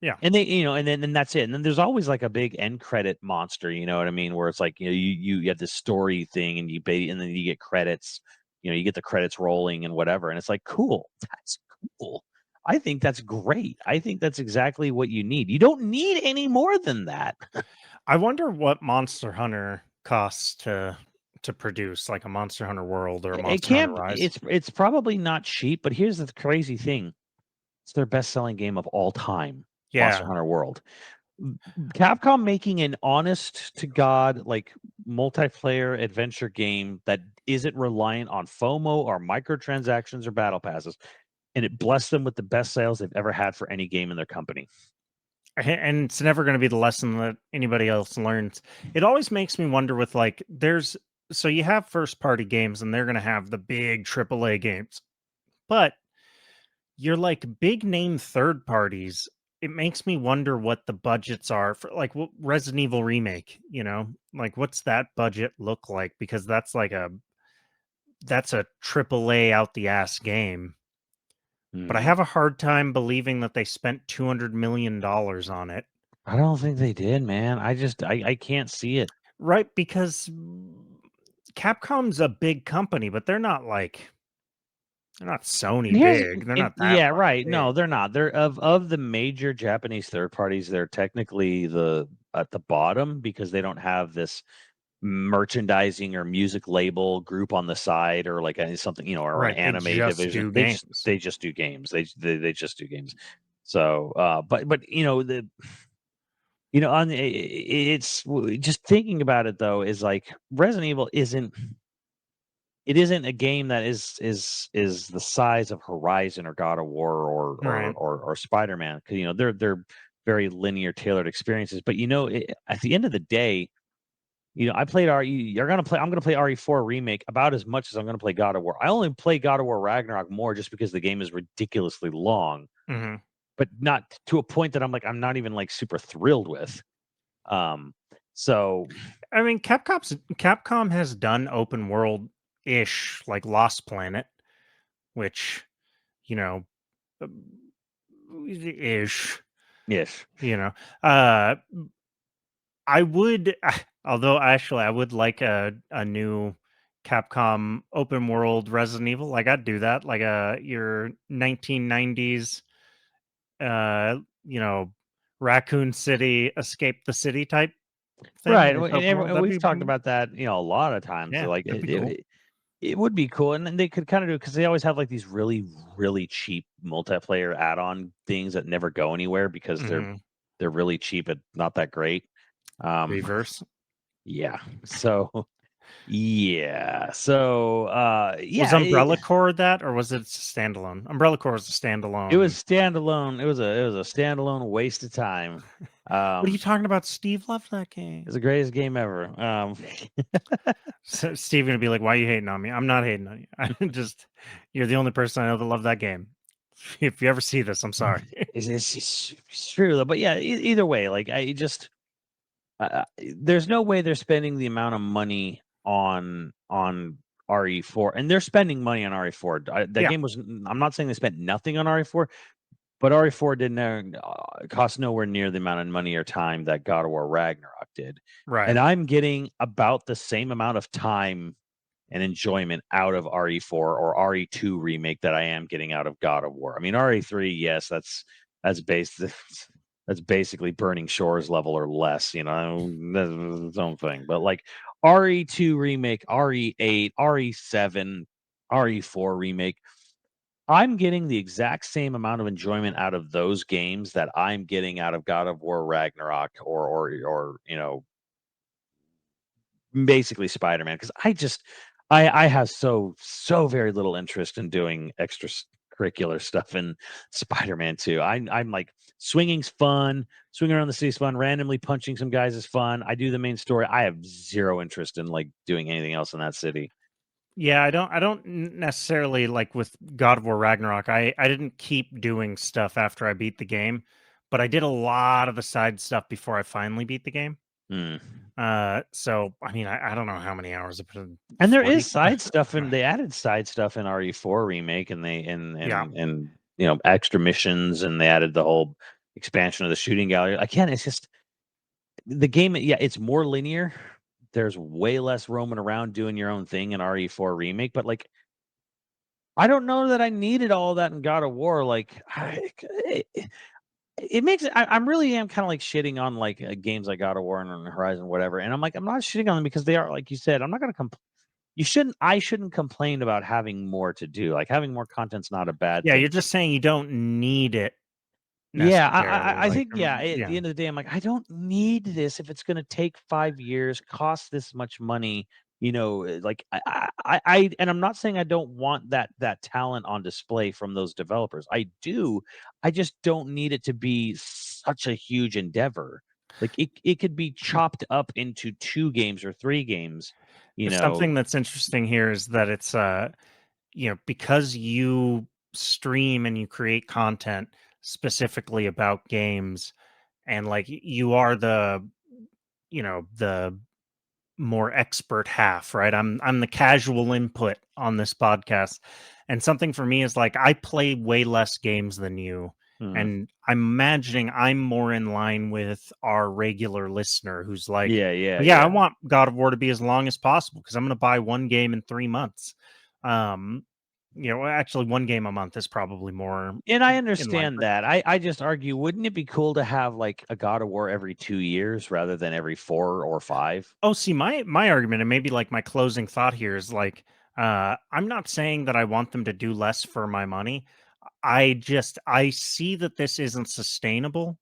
Yeah. And they, and then that's it. And then there's always like a big end credit monster, you know what I mean? Where it's like, you have this story thing and and then you get credits, you get the credits rolling and whatever. And it's like, cool. That's cool. I think that's great. I think that's exactly what you need. You don't need any more than that. I wonder what Monster Hunter costs to produce, like a Monster Hunter World or a It Monster Hunter can't, Rise. it's probably not cheap, but here's the crazy thing. It's their best selling game of all time, Monster Yeah. Hunter World. Capcom making an honest to God, like multiplayer adventure game that isn't reliant on FOMO or microtransactions or battle passes, and it blessed them with the best sales they've ever had for any game in their company. And it's never going to be the lesson that anybody else learns. It always makes me wonder with like, so you have first party games and they're going to have the big AAA games, but you're like big name third parties. It makes me wonder what the budgets are for like Resident Evil remake, like what's that budget look like? Because that's a AAA out the ass game. But I have a hard time believing that they spent $200 million on it. I don't think they did, man. I can't see it. Right, because Capcom's a big company, but they're not Sony big. They're not that Yeah, fucking right. big. No, they're not. They're of the major Japanese third parties, they're technically at the bottom because they don't have this merchandising or music label group on the side or like something, or an Right, they anime just division. do They just games. they just do games. They just do games. So, but it's just thinking about it though is like Resident Evil isn't a game that is the size of Horizon or God of War Right. or Spider-Man, because they're very linear tailored experiences. But at the end of the day, I played I'm gonna play RE4 remake about as much as I'm gonna play God of War. I only play God of War Ragnarok more just because the game is ridiculously long, Hmm. but not to a point that I'm not even like super thrilled with. So I mean, Capcom has done open world ish, like Lost Planet, which you know, uh, ish. yes, Uh, I would, although actually, I would like a new Capcom open world Resident Evil. Like I'd do that, like your 1990s, uh, you know, Raccoon City, Escape the City type thing. right. Where it's open world. And That'd we've be, talked about that, a lot of times. yeah, Like that'd be cool. it would be cool, and then they could kind of do it because they always have like these really really cheap multiplayer add-on things that never go anywhere because Hmm. they're really cheap and not that great. Reverse. Yeah. So yeah. So Was yeah. Umbrella Corps that, or was it standalone? Umbrella Corps was a It was standalone. standalone. It was a standalone waste of time. What are you Um, talking about? Steve loved that game. it's the greatest game ever. So Steve gonna be like, "Why are you hating on me?" I'm not hating on you. I just you're the only person I know that loved that game. If you ever see this, I'm sorry. It's true though. But yeah, either way, like I just there's no way they're spending the amount of money on RE4, and they're spending money on RE4. That Yeah, game was. I'm not saying they spent nothing on RE4, but RE4 didn't cost nowhere near the amount of money or time that God of War Ragnarok did. right. And I'm getting about the same amount of time and enjoyment out of RE4 or RE2 remake that I am getting out of God of War. I mean, RE3, yes, that's based that's basically Burning Shores level or less, that's its own thing. But like RE2 remake, RE8, RE7, RE4 remake, I'm getting the exact same amount of enjoyment out of those games that I'm getting out of God of War Ragnarok or basically Spider-Man, because I have so very little interest in doing extracurricular stuff in Spider-Man 2. I'm like swinging's fun, swinging around the city's fun, randomly punching some guys is fun. I do the main story. I have zero interest in like doing anything else in that city. Yeah, I don't necessarily like with God of War Ragnarok. I didn't keep doing stuff after I beat the game, but I did a lot of the side stuff before I finally beat the game. Hmm. So I mean, I don't know how many hours I put in. And there 40. is side stuff, and they added side stuff in RE4 remake, and they Yeah. and extra missions, and they added the whole expansion of the shooting gallery. Again, it's just the game. Yeah, it's more linear. There's way less roaming around doing your own thing in RE4 remake, but like I don't know that I needed all that in God of War. Like it makes I'm really am kind of like shitting on like games like God of War and Horizon, whatever. And I'm like, I'm not shitting on them because they are, like you said, I'm not going to I shouldn't complain about having more to do. Like having more content's not a bad Yeah, thing. you're just saying you don't need it Yeah, necessarily. I Like, think yeah. At the yeah, end of the day, I'm like, I don't need this if it's going to take 5 years, cost this much money. Like and I'm not saying I don't want that talent on display from those developers. I do. I just don't need it to be such a huge endeavor. Like it could be chopped up into 2 games or 3 games. You there's know, something that's interesting here is that it's because you stream and you create content specifically about games, and like you are the more expert half, right? I'm the casual input on this podcast. And something for me is like I play way less games than you. hmm. And I'm imagining I'm more in line with our regular listener who's like, Yeah, yeah, well, yeah, I yeah. want God of War to be as long as possible because I'm going to buy one game in 3 months. Um, actually, one game a month is probably more And I in line. understand that. I just argue, wouldn't it be cool to have like a God of War every 2 years rather than every 4 or 5? Oh, see, my argument, and maybe like my closing thought here is like, I'm not saying that I want them to do less for my money. I see that this isn't sustainable,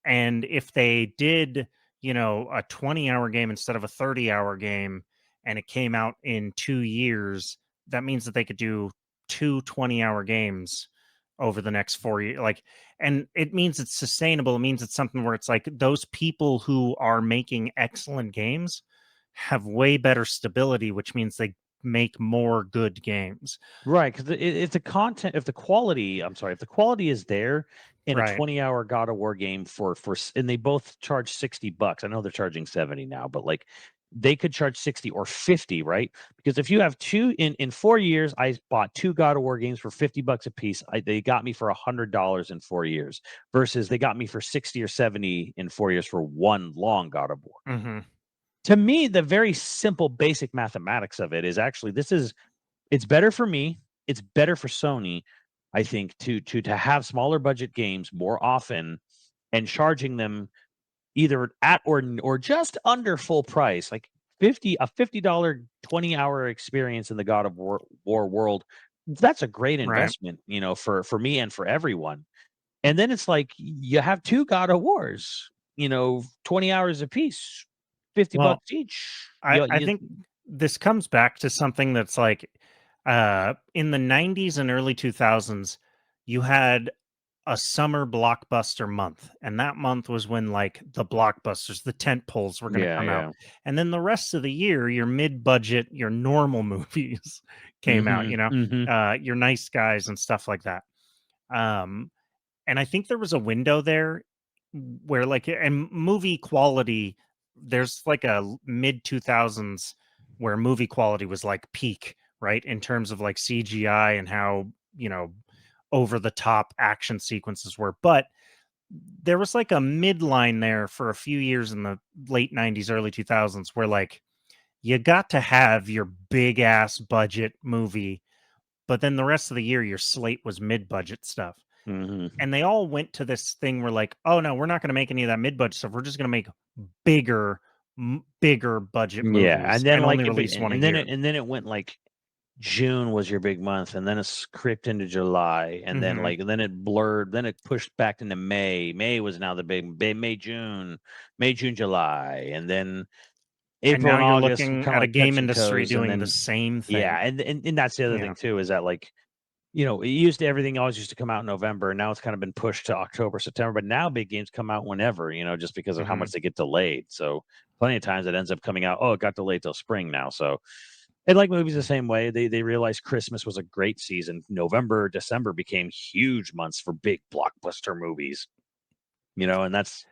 and if they did, a 20-hour game instead of a 30-hour game, and it came out in 2 years, that means that they could do two 20-hour games over the next 4 years. Like, and it means it's sustainable. It means it's something where it's like those people who are making excellent games have way better stability, which means they make more good games. Right, because if the content, if the quality, I'm sorry, if the quality is there in a Right. 20-hour God of War game and they both charge $60. I know they're charging 70 now, but like they could charge 60 or 50, right? Because if you have two in 4 years, I bought 2 God of War games for $50 a piece. They got me for $100 in 4 years, versus they got me for 60 or 70 in 4 years for one long God of War. Hmm. To me, the very simple basic mathematics of it is actually it's better for me. It's better for Sony, I think, to have smaller budget games more often and charging them either at or just under full price, like $50 20-hour experience in the God of War world. That's a great Right. investment, for me and for everyone. And then it's like you have 2 God of Wars, 20 hours a piece, $50 Well, each. I think this comes back to something that's like in the 90s and early 2000s, you had a summer blockbuster month, and that month was when like the blockbusters, the tent poles were going to Yeah, come out. yeah. And then the rest of the year, your mid-budget, your normal movies came out, Mhm, mhm. your nice guys and stuff like that. Um and I think there was a window there where like and movie quality, there's like a mid 2000s where movie quality was like peak, right? In terms of like CGI and how, over the top action sequences were. But there was like a midline there for a few years in the late 90s, early 2000s where like you got to have your big ass budget movie, but then the rest of the year your slate was mid-budget stuff, Mhm. and they all went to this thing where like, oh no, we're not going to make any of that mid-budget stuff. We're just going to make bigger, bigger budget Yeah, movies and then and like only release one a year. and then it went like June was your big month, and then it's crept into July, and then Hmm. like then it blurred, then it pushed back into May. May was now the big May, June, July, and then And April now and you're August were looking kind of at a like game touching industry toes, and doing the then same yeah, thing. and that's the other Yeah. thing too, is that like it used to everything always used to come out in November, and now it's kind of been pushed to October, September. But now big games come out whenever, just because of how Hmm. much they get delayed. So plenty of times it ends up coming out. Oh, it got delayed till spring now. So and like movies the same way. They realized Christmas was a great season. November, December became huge months for big blockbuster movies. And that's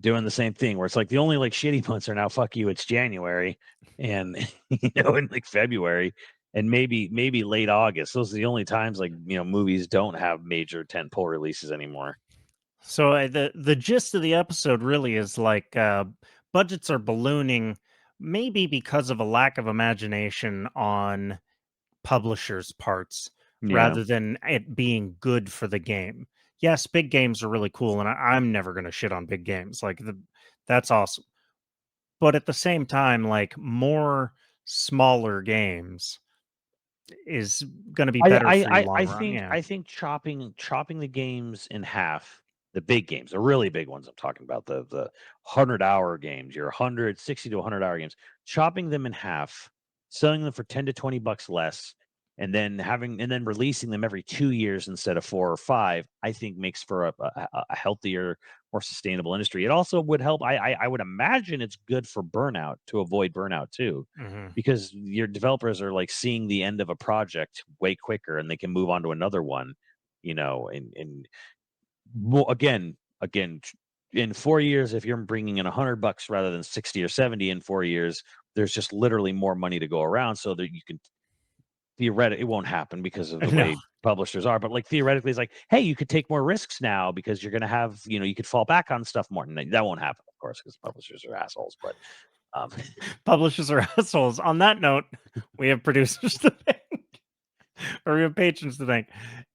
doing the same thing where it's like the only like shitty months are now fuck you, it's January and and like February and maybe late August. Those are the only times like movies don't have major tentpole releases anymore. So the gist of the episode really is like budgets are ballooning, maybe because of a lack of imagination on publishers' parts, Yeah. rather than it being good for the game. Yes, big games are really cool, and I'm never going to shit on big games. Like that's awesome. But at the same time, like more smaller games is going to be better for you long run. Yeah. I think chopping the games in half, the big games, the really big ones I'm talking about, the 100-hour games, your 160 to 100-hour games, chopping them in half, selling them for 10 to 20 bucks less, and then releasing them every 2 years instead of 4 or 5, I think makes for a healthier, more sustainable industry. It also would help. I would imagine it's good for burnout, to avoid burnout too, Mhm. because your developers are like seeing the end of a project way quicker and they can move on to another one, and again, in 4 years, if you're bringing in $100 rather than 60 or 70 in 4 years, there's just literally more money to go around, so that you can theoretically, it won't happen because of the No. way publishers are, but like theoretically it's like, hey, you could take more risks now because you're going to have, you could fall back on stuff more. And that won't happen, of course, because publishers are assholes, but um Publishers are assholes. On that note, we have producers to thank, or we have patrons to thank.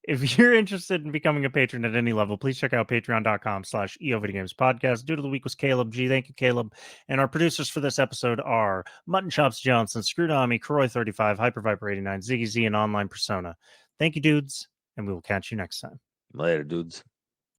If you're interested in becoming a patron at any level, please check out patreon.com/YoVideogames podcast. Doodle of the week was Caleb G. Thank you, Caleb. And our producers for this episode are Mutton Chops Johnson, Screwdami, Kroy35, Hyper Viper 89, Ziggy Z, and Online Persona. Thank you, dudes, and we will catch you next time. later, dudes.